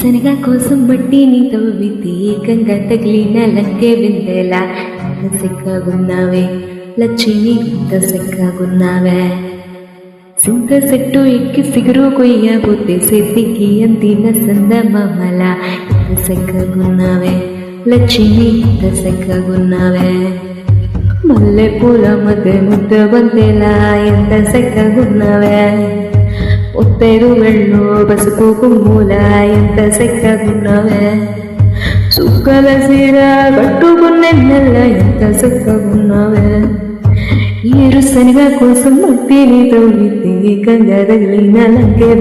శనగ కోసం బట్టి నీతో వ్యతిరేకంగా తగిలిన లంకే విందేలా ఎంత సిక్కగున్నావే లక్ష్మి, ఎంత సిక్కగున్నావే. సింత చెట్టు ఎక్కి సిగురు కొయ్యబోతే సెత్తికి అందిన సందమామల ఎంత సిక్కగున్నావే లక్ష్మి, ఎంత సిక్కగున్నావే. మల్లె పూల మధ్య ముద్ద బంతేలా ఎంత సిక్కగున్నావే. ఉత్తేరు వెళ్ళు పసుపు కుమ్ముల ఎంత సిక్కగున్నావే. చుక్కల సీర కట్టుకున్నెల్ల ఎంత సిక్కగున్నావే. ఏరు శనగ కోసం మట్టి నీతో వ్యతిరేకంగా తగిలిన లంకే